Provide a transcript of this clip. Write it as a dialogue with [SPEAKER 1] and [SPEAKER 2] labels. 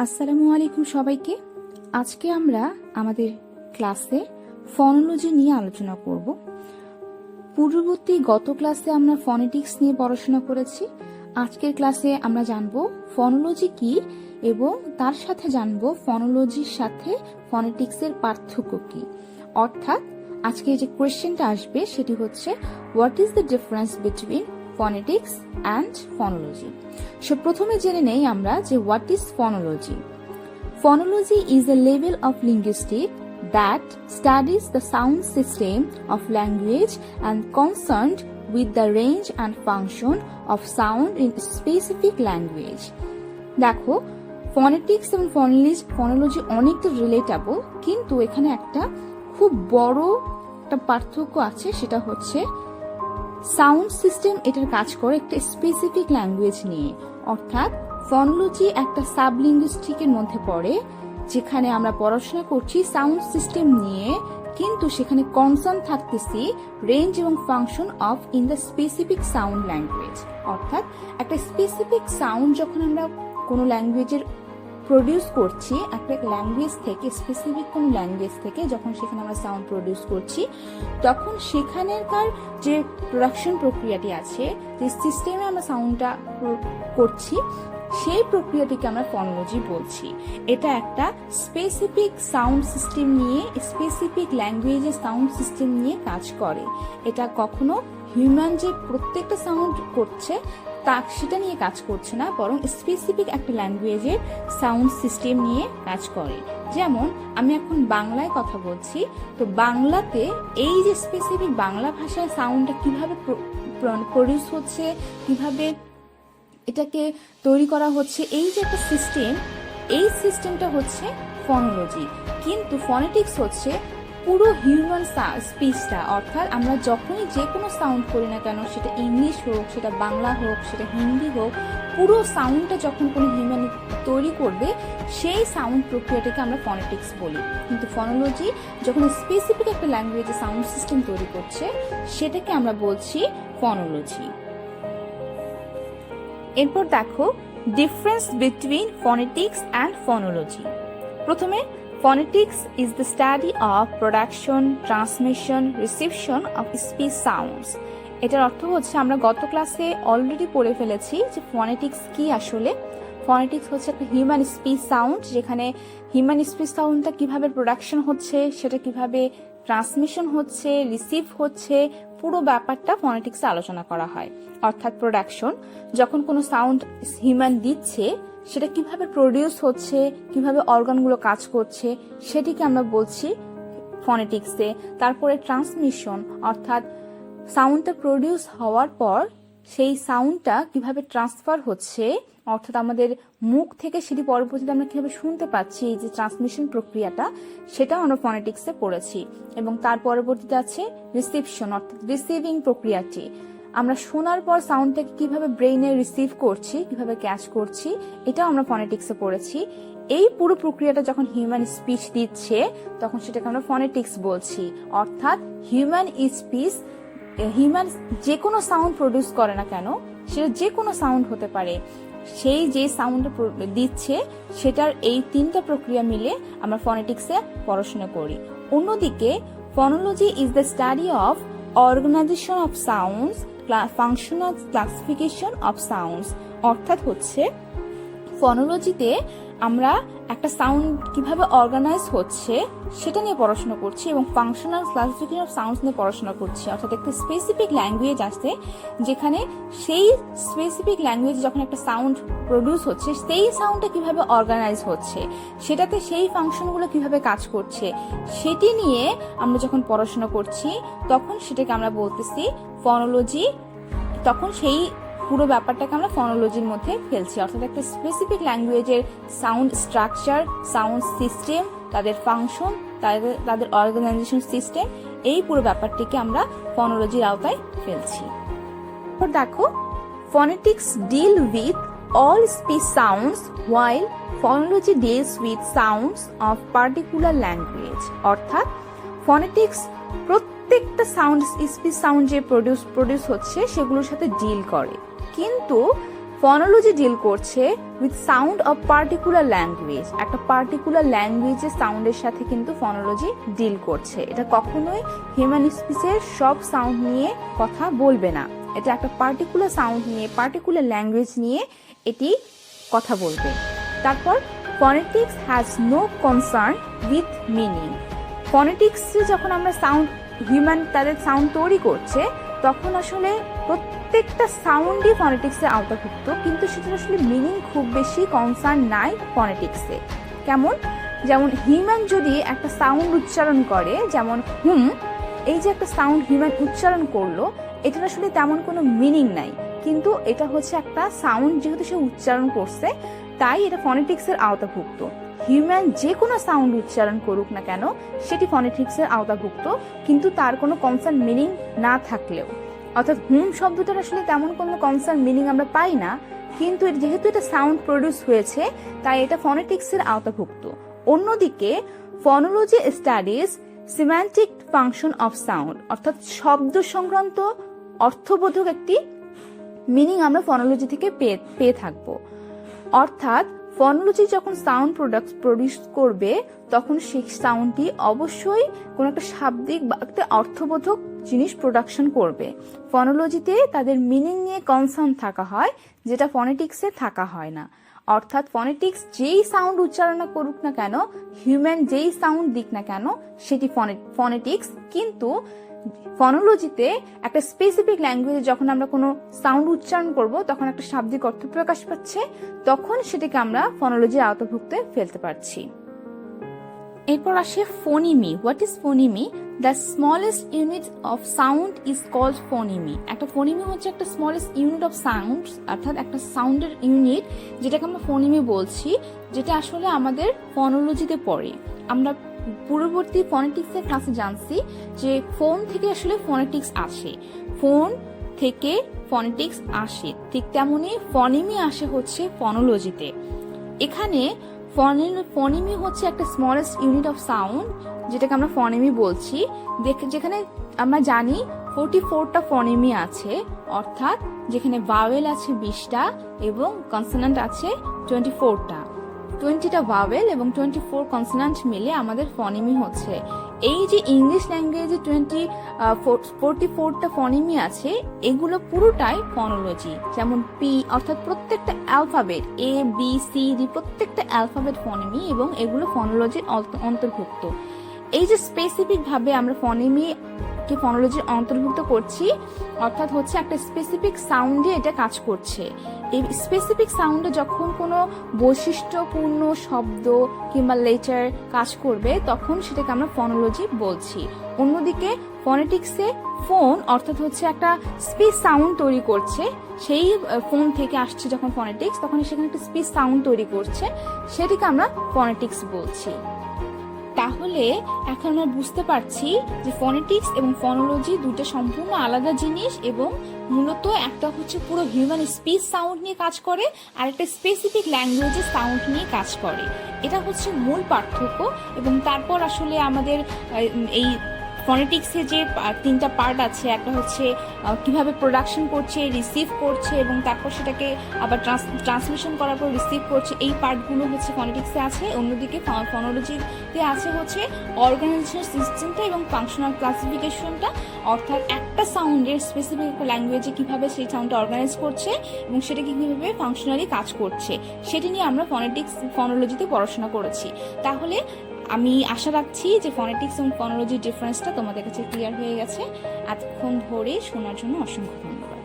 [SPEAKER 1] আসসালামু আলাইকুম সবাইকে। আজকে আমরা আমাদের ক্লাসে ফনোলজি নিয়ে আলোচনা করব। পূর্ববর্তী গত ক্লাসে আমরা ফনেটিক্স নিয়ে পড়াশোনা করেছি। আজকের ক্লাসে আমরা জানব ফনোলজি কি এবং তার সাথে জানব ফনোলজির সাথে ফনেটিক্সের পার্থক্য কি। অর্থাৎ আজকে যে কোয়েশ্চেনটা আসবে সেটি হচ্ছে what is the difference between phonetics and phonology. So প্রথমে জেনে নেই আমরা যে what is phonology. Phonology is a level of linguistics that studies the sound system of language and concerned with the range and function of sound in specific language. দেখো phonetics এবং phonology অনেকটা relatable, কিন্তু এখানে একটা খুব বড় একটা পার্থক্য আছে, সেটা হচ্ছে সাউন্ড সিস্টেম এটার কাজ করে একটা স্পেসিফিক ল্যাঙ্গুয়েজ নিয়ে। অর্থাৎ ফনোলজি একটা সাবলিঙ্গুইস্টিকের মধ্যে পড়ে, যেখানে আমরা পড়াশোনা করছি সাউন্ড সিস্টেম নিয়ে, কিন্তু সেখানে কনসার্ন থাকতেছি রেঞ্জ এবং function of in the specific sound language. অর্থাৎ একটা স্পেসিফিক সাউন্ড যখন আমরা কোনো ল্যাঙ্গুয়েজের প্রডিউস করছি, একটা ল্যাঙ্গুয়েজ থেকে, স্পেসিফিক কোন ল্যাঙ্গুয়েজ থেকে যখন সেখানে আমরা সাউন্ড প্রডিউস করছি, তখন সেখানেকার যে প্রোডাকশন প্রক্রিয়াটি আছে, যে সিস্টেমে আমরা সাউন্ডটা করছি, সেই প্রক্রিয়াটিকে আমরা ফনোলজি বলছি। এটা একটা স্পেসিফিক সাউন্ড সিস্টেম নিয়ে, স্পেসিফিক ল্যাঙ্গুয়েজের সাউন্ড সিস্টেম নিয়ে কাজ করে। এটা কখনো হিউম্যান যে প্রত্যেকটা সাউন্ড করছে সেটা নিয়ে কাজ করছে না, বরং স্পেসিফিক একটা ল্যাঙ্গুয়েজের সাউন্ড সিস্টেম নিয়ে কাজ করে। যেমন আমি এখন বাংলায় কথা বলছি, তো বাংলাতে এই যে স্পেসিফিক বাংলা ভাষায় সাউন্ডটা কিভাবে প্রডিউস হচ্ছে, কিভাবে এটাকে তৈরি করা হচ্ছে, এই যে একটা সিস্টেম, এই সিস্টেমটা হচ্ছে ফনোলজি। কিন্তু ফনেটিক্স হচ্ছে পুরো হিউম্যান স্পিচটা। অর্থাৎ আমরা যখনই যে কোনো সাউন্ড করি না কেন, সেটা ইংলিশ হোক, সেটা বাংলা হোক, সেটা হিন্দি হোক, পুরো সাউন্ডটা যখন কোনো হিউম্যান তৈরি করবে, সেই সাউন্ড প্রক্রিয়াটাকে আমরা ফনেটিক্স বলি। কিন্তু ফনোলজি যখন স্পেসিফিক একটা ল্যাঙ্গুয়েজে সাউন্ড সিস্টেম তৈরি করছে, সেটাকে আমরা বলছি ফনোলজি। এরপর দেখো difference between phonetics and phonology. প্রথমে phonetics is the study of production, transmission, reception of speech sounds. এটার অর্থ হচ্ছে, আমরা গত ক্লাসে অলরেডি পড়ে ফেলেছি যে ফনেটিক্স কি আসলে। ফনেটিক্স হচ্ছে একটা হিউম্যান স্পিচ সাউন্ড, যেখানে হিউম্যান স্পিচ সাউন্ডটা কিভাবে প্রোডাকশন হচ্ছে, সেটা কিভাবে ট্রান্সমিশন হচ্ছে, রিসিভ হচ্ছে, পুরো ব্যাপারটা ফনেটিক্সে আলোচনা করা হয়। অর্থাৎ প্রোডাকশন, যখন কোনো সাউন্ড হিউম্যান দিচ্ছে, সেটা কিভাবে প্রডিউস হচ্ছে, কিভাবে অর্গানগুলো কাজ করছে, সেটিকে আমরা বলছি ফনেটিক্সে। তারপরে ট্রান্সমিশন, অর্থাৎ সাউন্ডটা প্রডিউস হওয়ার পর সেই সাউন্ডটা কিভাবে ট্রান্সফার হচ্ছে, অর্থাৎ আমাদের মুখ থেকে সেটি পরবর্তীতে আমরা কিভাবে শুনতে পাচ্ছি, এই যে ট্রান্সমিশন প্রক্রিয়াটা, সেটাও আমরা ফনেটিক্সে পড়েছি। এবং তার পরবর্তীতে আছে রিসিপশন, অর্থাৎ রিসিভিং প্রক্রিয়াটি। আমরা শোনার পর সাউন্ডটাকে কিভাবে ব্রেইনে রিসিভ করছি, কিভাবে ক্যাচ করছি, এটাও আমরা ফনেটিক্সে পড়েছি। এই পুরো প্রক্রিয়াটা যখন হিউম্যান স্পিচ দিচ্ছে, তখন সেটাকে আমরা ফনেটিক্স বলছি। অর্থাৎ হিউম্যান স্পিচ, হিউম্যান যে কোনো সাউন্ড প্রডিউস করে না কেন, সেটা যে কোনো সাউন্ড হতে পারে, সেই যে সাউন্ডটা দিচ্ছে, সেটার এই তিনটা প্রক্রিয়া মিলে আমরা ফনেটিক্সে পড়াশোনা করি। অন্যদিকে phonology is the study of organisation of sounds, functional classification of sounds. অর্থাৎ হচ্ছে ফনোলজিতে আমরা একটা সাউন্ড কিভাবে অর্গানাইজ হচ্ছে সেটা নিয়ে পড়াশোনা করছি, এবং ফাংশনাল ক্লাসিফিকেশন অফ সাউন্ডস নিয়ে পড়াশোনা করছি। অর্থাৎ একটা স্পেসিফিক ল্যাঙ্গুয়েজ আছে, যেখানে সেই স্পেসিফিক ল্যাঙ্গুয়েজ যখন একটা সাউন্ড প্রডিউস হচ্ছে, সেই সাউন্ডটা কিভাবে অর্গানাইজ হচ্ছে, সেটাতে সেই ফাংশনগুলো কিভাবে কাজ করছে, সেটি নিয়ে আমরা যখন পড়াশোনা করছি, তখন সেটাকে আমরা বলতেছি ফনোলজি। তখন সেই পুরো ব্যাপারটাকে আমরা ফনোলজির মধ্যে ফেলছি। অর্থাৎ একটা স্পেসিফিক ল্যাঙ্গুয়েজের সাউন্ড স্ট্রাকচার, সাউন্ড সিস্টেম, তাদের ফাংশন, তাদের অর্গানাইজেশন সিস্টেম, এই পুরো ব্যাপারটিকে আমরা ফনোলজির আওতায় ফেলছি। দেখো phonetics deal with all speech sounds while phonology deals with sounds of particular language. অর্থাৎ ফনেটিক্স প্রত্যেকটা সাউন্ড, স্পিচ সাউন্ড যে প্রডিউস হচ্ছে, সেগুলোর সাথে ডিল করে, কিন্তু ফনোলজি ডিল করছে with sound of particular language, একটা পার্টিকুলার ল্যাঙ্গুয়েজের সাউন্ডের সাথে কিন্তু ফনোলজি ডিল করছে। এটা কখনোই হিউম্যান স্পিচের সব সাউন্ড নিয়ে কথা বলবে না, এটা একটা পার্টিকুলার সাউন্ড নিয়ে, পার্টিকুলার ল্যাঙ্গুয়েজ নিয়ে এটি কথা বলবে। তারপর phonetics has no concern with meaning. ফনেটিক্সে যখন আমরা সাউন্ড, হিউম্যান তাদের সাউন্ড তৈরি করছে, তখন আসলে প্রত্যেকটা সাউন্ডই ফনেটিক্সের আওতাভুক্ত, কিন্তু সেটার আসলে মিনিং খুব বেশি কনসার্ন নাই ফনেটিক্সে। কেমন? যেমন হিউম্যান যদি একটা সাউন্ড উচ্চারণ করে, যেমন হুম, এই যে একটা সাউন্ড হিউম্যান উচ্চারণ করলো, এটার আসলে তেমন কোনো মিনিং নাই, কিন্তু এটা হচ্ছে একটা সাউন্ড, যেহেতু সে উচ্চারণ করছে তাই এটা ফনেটিক্সের আওতাভুক্ত। হিউম্যান যে কোনো সাউন্ড উচ্চারণ করুক না কেন, সেটি ফনেটিক্সের আওতাভুক্ত, কিন্তু তার কোনো কনসার্ন মিনিং না থাকলেও। অর্থাৎ হুম শব্দটার আসলে তেমন কোনো কনসার্ন মিনিং আমরা পাই না, কিন্তু যেহেতু এটা সাউন্ড প্রডিউস হয়েছে তাই এটা ফনেটিক্সের আওতাভুক্ত। অন্যদিকে phonology studies semantic function of sound, অর্থাৎ শব্দ সংক্রান্ত অর্থবোধক একটি মিনিং আমরা ফনোলজি থেকে পেয়ে থাকবো। অর্থাৎ ফনোলজি যখন সাউন্ড প্রডিউস করবে, তখন সেই সাউন্ডটি অবশ্যই কোনো একটা শাব্দিক বা একটা অর্থবোধক জিনিস প্রোডাকশন করবে। ফনোলজিতে তাদের মিনিং নিয়ে কনসার্ন থাকা হয়, যেটা ফনেটিক্সে থাকা হয় না। অর্থাৎ ফনেটিক্স যেই সাউন্ড উচ্চারণ করুক না কেন, হিউম্যান যেই সাউন্ড দিক না কেন, সেটি ফনেটিক্স। কিন্তু ফনোলজিতে একটা স্পেসিফিক ল্যাঙ্গুয়েজে যখন আমরা কোনো সাউন্ড উচ্চারণ করব, তখন একটা শাব্দিক অর্থ প্রকাশ পাচ্ছে, তখন সেটাকে আমরা ফনোলজির আওতাভুক্তে ফেলতে পারছি। এরপর আসে phoneme. What is phoneme? The smallest unit of sound is called phoneme. একটা ফোনিমি হচ্ছে একটা স্মলেস্ট ইউনিট অফ সাউন্ড, অর্থাৎ একটা সাউন্ডের ইউনিট, যেটাকে আমরা ফোনিমি বলছি, যেটা আসলে আমাদের ফনোলজিতে পড়ে। আমরা পূর্ববর্তী ফনেটিক্সের ক্লাসে জানছি যে ফোন থেকে আসলে ফনেটিক্স আসে, ফোন থেকে ফনেটিক্স আসে, ঠিক তেমনি ফনিমি আসে হচ্ছে ফনোলজিতে। এখানে ফনিমি হচ্ছে একটা স্মলেস্ট ইউনিট অফ সাউন্ড, যেটাকে আমরা ফনিমি বলছি, যেখানে আমরা জানি 44টা ফনিমি আছে, অর্থাৎ যেখানে ভাওয়েল আছে 20টা এবং কনসোনেন্ট আছে 24টা। 20টা ভাওয়েল এবং 24 কনসোনেন্ট মিলে আমাদের ফনিমি হচ্ছে। এই যে ইংলিশ ল্যাঙ্গুয়েজে 44টা ফনিমি আছে, এগুলো পুরোটাই ফনোলজি। যেমন পি, অর্থাৎ প্রত্যেকটা alphabet, A B C D, প্রত্যেকটা অ্যালফাবেট ফনিমি, এবং এগুলো ফনোলজির অন্তর্ভুক্ত। এই যে স্পেসিফিক ভাবে আমরা ফনিমিকে ফনোলজির অন্তর্ভুক্ত করছি, অর্থাৎ হচ্ছে একটা স্পেসিফিক সাউন্ডে এটা কাজ করছে। এই স্পেসিফিক সাউন্ডে যখন কোনো বৈশিষ্ট্যপূর্ণ শব্দ কিংবা লেটার কাজ করবে, তখন সেটাকে আমরা ফনোলজি বলছি। অন্যদিকে ফনেটিক্সে ফোন, অর্থাৎ হচ্ছে একটা স্পিচ সাউন্ড তৈরি করছে, সেই ফোন থেকে আসছে যখন ফনেটিক্স, তখন সেখানে একটা স্পিচ সাউন্ড তৈরি করছে, সেটাকে আমরা ফনেটিক্স বলছি। তাহলে এখন আমরা বুঝতে পারছি যে ফনেটিক্স এবং ফনোলজি দুটো সম্পূর্ণ আলাদা জিনিস, এবং মূলত একটা হচ্ছে পুরো হিউম্যান স্পিচ সাউন্ড নিয়ে কাজ করে, আর একটা স্পেসিফিক ল্যাঙ্গুয়েজের সাউন্ড নিয়ে কাজ করে। এটা হচ্ছে মূল পার্থক্য। এবং তারপর আসলে আমাদের এই ফনেটিক্সে যে 3টা পার্ট আছে, একটা হচ্ছে কিভাবে প্রোডাকশন করছে, রিসিভ করছে, এবং তারপর সেটাকে আবার ট্রান্সমিশন করার পর রিসিভ করছে, এই পার্টগুলো হচ্ছে ফনেটিক্সে আছে। অন্যদিকে ফনোলজিতে আছে হচ্ছে অর্গানাইজেশন সিস্টেমটা এবং ফাংশনাল ক্লাসিফিকেশনটা, অর্থাৎ একটা সাউন্ডের স্পেসিফিক একটা ল্যাঙ্গুয়েজে কিভাবে সেই সাউন্ডটা অর্গানাইজ করছে এবং সেটাকে কিভাবে ফাংশনালি কাজ করছে, সেটি নিয়ে আমরা ফনোলজিতে পড়াশোনা করেছি। তাহলে আমি আশা রাখছি যে ফনেটিক্স এবং ফনোলজির ডিফারেন্সটা তোমাদের কাছে ক্লিয়ার হয়ে গেছে। এতক্ষণ ধরে শোনার জন্য অসংখ্য ধন্যবাদ।